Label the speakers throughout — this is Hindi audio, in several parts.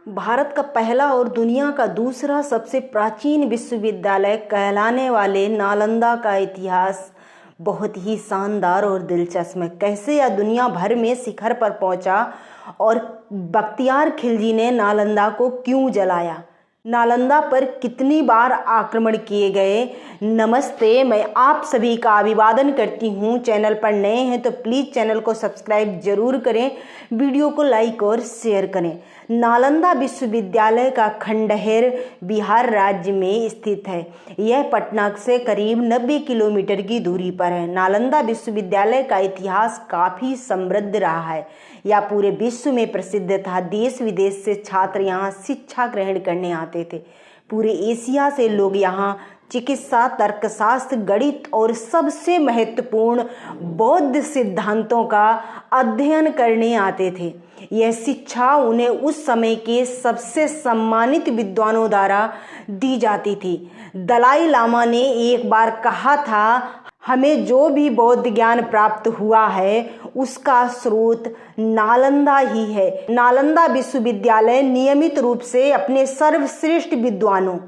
Speaker 1: भारत का पहला और दुनिया का दूसरा सबसे प्राचीन विश्वविद्यालय कहलाने वाले नालंदा का इतिहास बहुत ही शानदार और दिलचस्प है। कैसे यह दुनिया भर में शिखर पर पहुंचा और बख्तियार खिलजी ने नालंदा को क्यों जलाया, नालंदा पर कितनी बार आक्रमण किए गए। नमस्ते, मैं आप सभी का अभिवादन करती हूं। चैनल पर नए हैं तो प्लीज़ चैनल को सब्सक्राइब जरूर करें, वीडियो को लाइक और शेयर करें। नालंदा विश्वविद्यालय का खंडहर बिहार राज्य में स्थित है। यह पटना से करीब 90 किलोमीटर की दूरी पर है। नालंदा विश्वविद्यालय का इतिहास काफ़ी समृद्ध रहा है। यह पूरे विश्व में प्रसिद्ध था। देश विदेश से छात्र यहाँ शिक्षा ग्रहण करने आते थे। पूरे एशिया से लोग यहाँ चिकित्सा, तर्कशास्त्र, गणित और सबसे महत्वपूर्ण बौद्ध सिद्धांतों का अध्ययन करने आते थे। यह शिक्षा उन्हें उस समय के सबसे सम्मानित विद्वानों द्वारा दी जाती थी। दलाई लामा ने एक बार कहा था, हमें जो भी बौद्ध ज्ञान प्राप्त हुआ है उसका स्रोत नालंदा ही है। नालंदा विश्वविद्यालय नियमित रूप से अपने सर्वश्रेष्ठ विद्वानों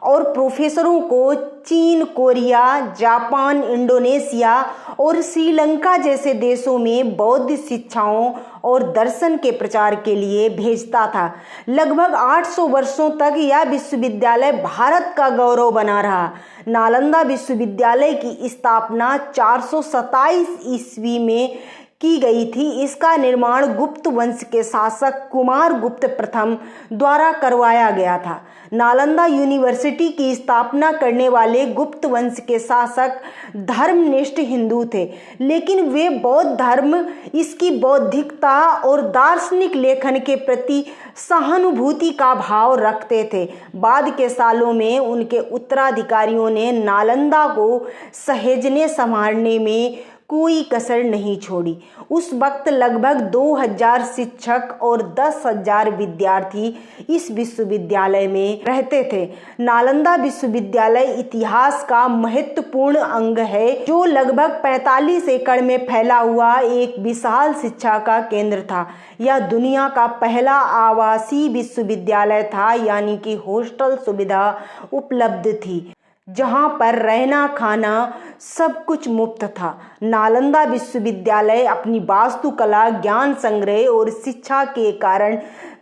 Speaker 1: और प्रोफेसरों को चीन, कोरिया, जापान, इंडोनेशिया और श्रीलंका जैसे देशों में बौद्ध शिक्षाओं और दर्शन के प्रचार के लिए भेजता था। लगभग 800 वर्षों तक यह विश्वविद्यालय भारत का गौरव बना रहा। नालंदा विश्वविद्यालय की स्थापना 427 ईस्वी में की गई थी। इसका निर्माण गुप्त वंश के शासक कुमार गुप्त प्रथम द्वारा करवाया गया था। नालंदा यूनिवर्सिटी की स्थापना करने वाले गुप्त वंश के शासक धर्मनिष्ठ हिंदू थे, लेकिन वे बौद्ध धर्म, इसकी बौद्धिकता और दार्शनिक लेखन के प्रति सहानुभूति का भाव रखते थे। बाद के सालों में उनके उत्तराधिकारियों ने नालंदा को सहेजने संभालने में कोई कसर नहीं छोड़ी। उस वक्त लगभग 2000 शिक्षक और 10,000 विद्यार्थी इस विश्वविद्यालय में रहते थे। नालंदा विश्वविद्यालय इतिहास का महत्वपूर्ण अंग है, जो लगभग 45 एकड़ में फैला हुआ एक विशाल शिक्षा का केंद्र था। यह दुनिया का पहला आवासीय विश्वविद्यालय था, यानी कि हॉस्टल सुविधा उपलब्ध थी, जहां पर रहना खाना सब कुछ मुफ्त था। नालंदा विश्वविद्यालय अपनी वास्तुकला, ज्ञान संग्रह और शिक्षा के कारण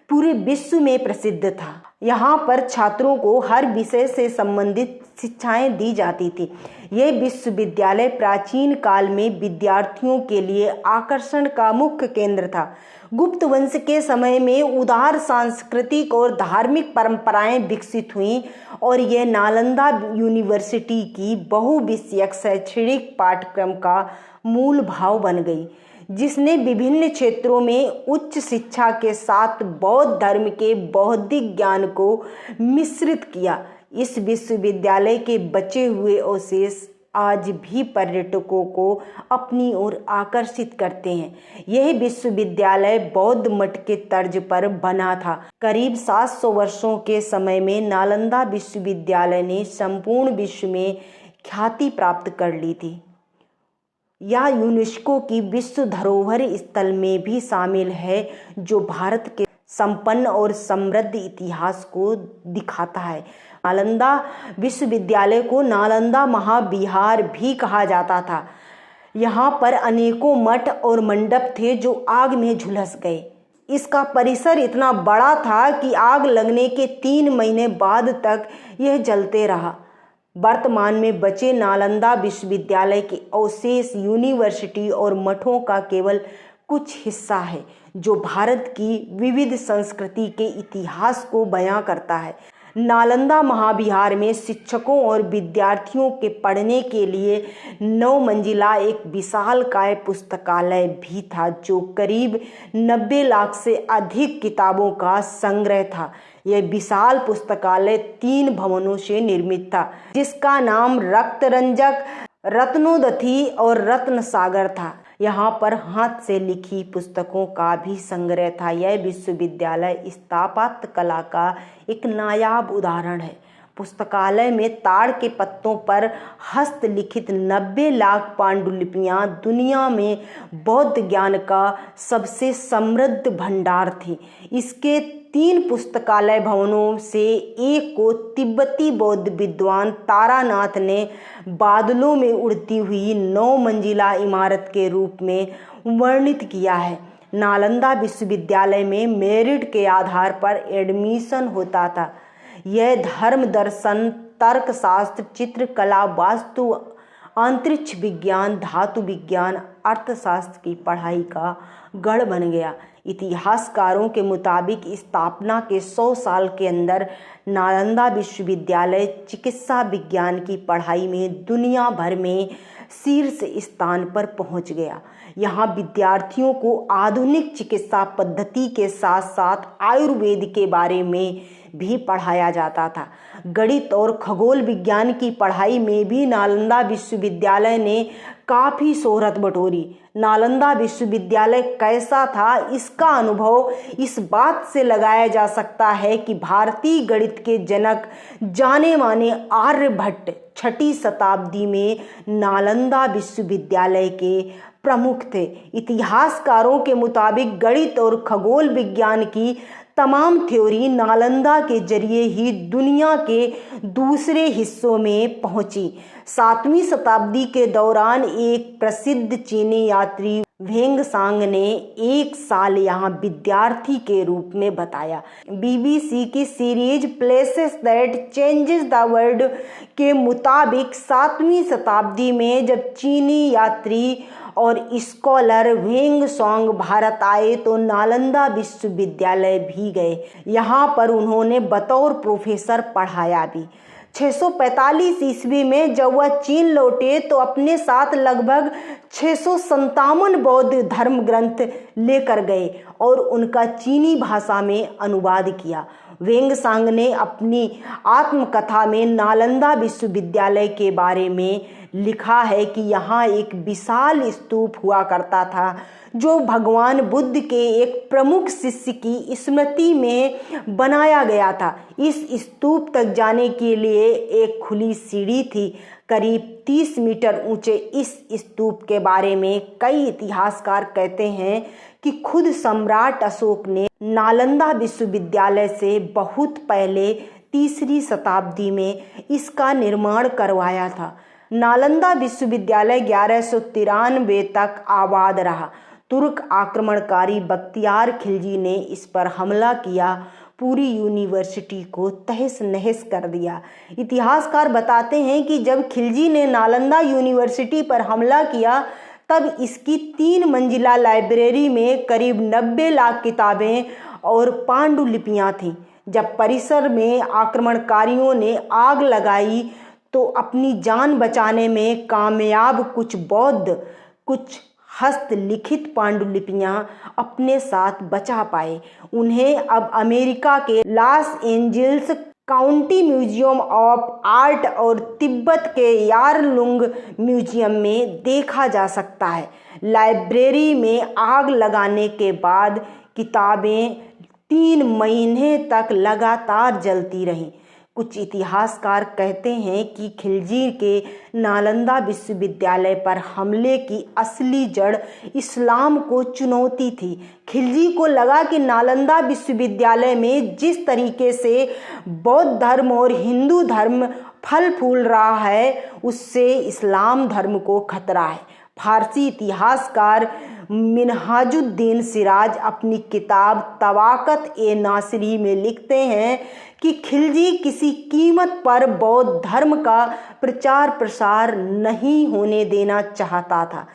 Speaker 1: पूरे विश्व में प्रसिद्ध था। यहाँ पर छात्रों को हर विषय से संबंधित शिक्षाएं दी जाती थी। यह विश्वविद्यालय प्राचीन काल में विद्यार्थियों के लिए आकर्षण का मुख्य केंद्र था। गुप्त वंश के समय में उदार सांस्कृतिक और धार्मिक परंपराएं विकसित हुईं और यह नालंदा यूनिवर्सिटी की बहुविषयक शैक्षणिक पाठ्यक्रम का मूल भाव बन गई, जिसने विभिन्न क्षेत्रों में उच्च शिक्षा के साथ बौद्ध धर्म के बौद्धिक ज्ञान को मिश्रित किया। इस विश्वविद्यालय के बचे हुए अवशेष आज भी पर्यटकों को अपनी ओर आकर्षित करते हैं। यह विश्वविद्यालय बौद्ध मठ के तर्ज पर बना था। करीब 700 वर्षों के समय में नालंदा विश्वविद्यालय ने संपूर्ण विश्व में ख्याति प्राप्त कर ली थी। यह यूनेस्को की विश्व धरोहर स्थल में भी शामिल है, जो भारत के संपन्न और समृद्ध इतिहास को दिखाता है। नालंदा विश्वविद्यालय को नालंदा महाविहार भी कहा जाता था। यहाँ पर अनेकों मठ और मंडप थे जो आग में झुलस गए। इसका परिसर इतना बड़ा था कि आग लगने के 3 महीने बाद तक यह जलते रहा। वर्तमान में बचे नालंदा विश्वविद्यालय के अवशेष यूनिवर्सिटी और मठों का केवल कुछ हिस्सा है, जो भारत की विविध संस्कृति के इतिहास को बयां करता है। नालंदा महाविहार में शिक्षकों और विद्यार्थियों के पढ़ने के लिए 9 मंजिला एक विशालकाय पुस्तकालय भी था, जो करीब 90 लाख से अधिक किताबों का संग्रह था। यह विशाल पुस्तकालय 3 भवनों से निर्मित था, जिसका नाम रक्तरंजक, रत्नोदधि और रत्न सागर था। यहाँ पर हाथ से लिखी पुस्तकों का भी संग्रह था। यह विश्वविद्यालय स्थापत्य कला का एक नायाब उदाहरण है। पुस्तकालय में ताड़ के पत्तों पर हस्तलिखित 90 लाख पांडुलिपियां दुनिया में बौद्ध ज्ञान का सबसे समृद्ध भंडार थी। इसके 3 पुस्तकालय भवनों से एक को तिब्बती बौद्ध विद्वान तारानाथ ने बादलों में उड़ती हुई 9 मंजिला इमारत के रूप में वर्णित किया है। नालंदा विश्वविद्यालय में मेरिट के आधार पर एडमिशन होता था। यह धर्म दर्शन, तर्कशास्त्र, चित्रकला, वास्तु, अंतरिक्ष विज्ञान, धातु विज्ञान, अर्थशास्त्र की पढ़ाई का गढ़ बन गया। इतिहासकारों के मुताबिक स्थापना के 100 साल के अंदर नालंदा विश्वविद्यालय चिकित्सा विज्ञान की पढ़ाई में दुनिया भर में शीर्ष स्थान पर पहुंच गया। यहाँ विद्यार्थियों को आधुनिक चिकित्सा पद्धति के साथ साथ आयुर्वेद के बारे में भी पढ़ाया जाता था। गणित और खगोल विज्ञान की पढ़ाई में भी नालंदा विश्वविद्यालय ने काफ़ी शोहरत बटोरी। नालंदा विश्वविद्यालय कैसा था, इसका अनुभव इस बात से लगाया जा सकता है कि भारतीय गणित के जनक जाने माने आर्यभट्ट 6ठी शताब्दी में नालंदा विश्वविद्यालय के प्रमुख थे। इतिहासकारों के मुताबिक गणित और खगोल विज्ञान की तमाम थ्योरी नालंदा के जरिए ही दुनिया के दूसरे हिस्सों में पहुंची। 7वीं शताब्दी के दौरान एक प्रसिद्ध चीनी यात्री वेंगसांग ने 1 साल यहाँ विद्यार्थी के रूप में बताया। BBC की series places that changes the world के मुताबिक 7वीं शताब्दी में जब चीनी यात्री और स्कॉलर वेंगसांग भारत आए तो नालंदा विश्वविद्यालय भी गए। यहाँ पर उन्होंने बतौर प्रोफेसर पढ़ाया भी। 645 ईस्वी में जब वह चीन लौटे तो अपने साथ लगभग 657 बौद्ध धर्म ग्रंथ लेकर गए और उनका चीनी भाषा में अनुवाद किया। वेंगसांग ने अपनी आत्मकथा में नालंदा विश्वविद्यालय के बारे में लिखा है कि यहाँ एक विशाल स्तूप हुआ करता था जो भगवान बुद्ध के एक प्रमुख शिष्य की स्मृति में बनाया गया था। इस स्तूप तक जाने के लिए एक खुली सीढ़ी थी। करीब 30 मीटर ऊंचे इस स्तूप के बारे में कई इतिहासकार कहते हैं कि खुद सम्राट अशोक ने नालंदा विश्वविद्यालय से बहुत पहले 3री शताब्दी में इसका निर्माण करवाया था। नालंदा विश्वविद्यालय 1193 तक आबाद रहा। तुर्क आक्रमणकारी बख्तियार खिलजी ने इस पर हमला किया, पूरी यूनिवर्सिटी को तहस नहस कर दिया। इतिहासकार बताते हैं कि जब खिलजी ने नालंदा यूनिवर्सिटी पर हमला किया तब इसकी 3 मंजिला लाइब्रेरी में करीब 90 लाख किताबें और पांडुलिपियां थीं। जब परिसर में आक्रमणकारियों ने आग लगाई तो अपनी जान बचाने में कामयाब कुछ बौद्ध कुछ हस्तलिखित पांडुलिपियां अपने साथ बचा पाए। उन्हें अब अमेरिका के Los Angeles county museum of art और तिब्बत के यारलुंग म्यूजियम में देखा जा सकता है। लाइब्रेरी में आग लगाने के बाद किताबें 3 महीने तक लगातार जलती रहीं। कुछ इतिहासकार कहते हैं कि खिलजी के नालंदा विश्वविद्यालय पर हमले की असली जड़ इस्लाम को चुनौती थी। खिलजी को लगा कि नालंदा विश्वविद्यालय में जिस तरीके से बौद्ध धर्म और हिंदू धर्म फल फूल रहा है उससे इस्लाम धर्म को खतरा है। फारसी इतिहासकार मिनहाजुद्दीन सिराज अपनी किताब तवाकत ए नासिरी में लिखते हैं कि खिलजी किसी कीमत पर बौद्ध धर्म का प्रचार प्रसार नहीं होने देना चाहता था।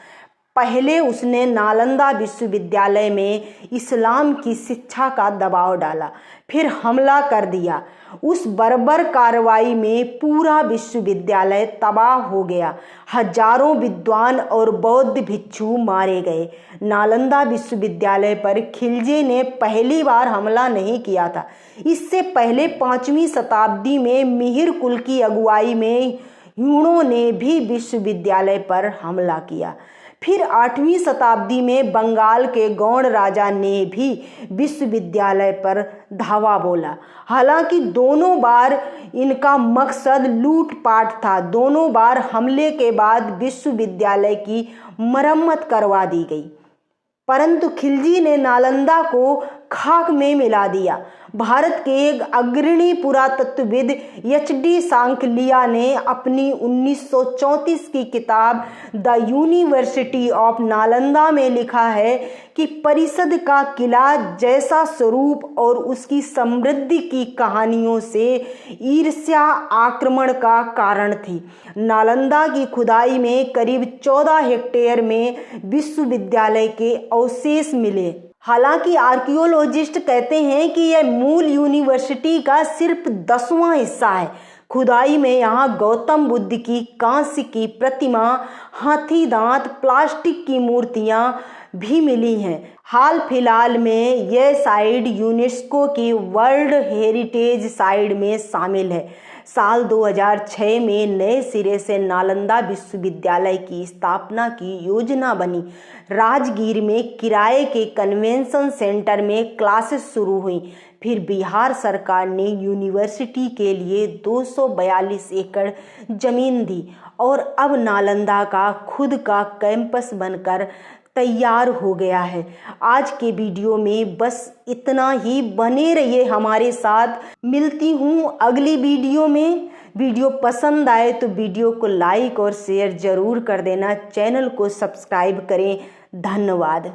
Speaker 1: पहले उसने नालंदा विश्वविद्यालय में इस्लाम की शिक्षा का दबाव डाला, फिर हमला कर दिया। उस बर्बर कार्रवाई में पूरा विश्वविद्यालय तबाह हो गया। हजारों विद्वान और बौद्ध भिक्षु मारे गए। नालंदा विश्वविद्यालय पर खिलजी ने पहली बार हमला नहीं किया था। इससे पहले 5वीं शताब्दी में मिहिर कुल की अगुवाई में ह्यूणों ने भी विश्वविद्यालय पर हमला किया। फिर 8वीं शताब्दी में बंगाल के गौड़ राजा ने भी विश्वविद्यालय पर धावा बोला। हालांकि दोनों बार इनका मकसद लूटपाट था। दोनों बार हमले के बाद विश्वविद्यालय की मरम्मत करवा दी गई, परंतु खिलजी ने नालंदा को खाक में मिला दिया। भारत के एक अग्रणी पुरातत्वविद एच.डी. सांखलिया ने अपनी 1934 की किताब द यूनिवर्सिटी ऑफ नालंदा में लिखा है कि परिषद का किला जैसा स्वरूप और उसकी समृद्धि की कहानियों से ईर्ष्या आक्रमण का कारण थी। नालंदा की खुदाई में करीब 14 हेक्टेयर में विश्वविद्यालय के अवशेष मिले। हालांकि आर्कियोलॉजिस्ट कहते हैं कि यह मूल यूनिवर्सिटी का सिर्फ 10वां हिस्सा है। खुदाई में यहाँ गौतम बुद्ध की कांस्य की प्रतिमा, हाथी दांत, प्लास्टिक की मूर्तियां भी मिली हैं। हाल फिलहाल में यह साइट यूनेस्को की वर्ल्ड हेरिटेज साइट में शामिल है। साल 2006 में नए सिरे से नालंदा विश्वविद्यालय की स्थापना की योजना बनी। राजगीर में किराए के कन्वेंशन सेंटर में क्लासेस शुरू हुई। फिर बिहार सरकार ने यूनिवर्सिटी के लिए 242 एकड़ जमीन दी और अब नालंदा का खुद का कैंपस बनकर तैयार हो गया है। आज के वीडियो में बस इतना ही। बने रहिए हमारे साथ। मिलती हूँ अगली वीडियो में। वीडियो पसंद आए तो वीडियो को लाइक और शेयर जरूर कर देना। चैनल को सब्सक्राइब करें। धन्यवाद।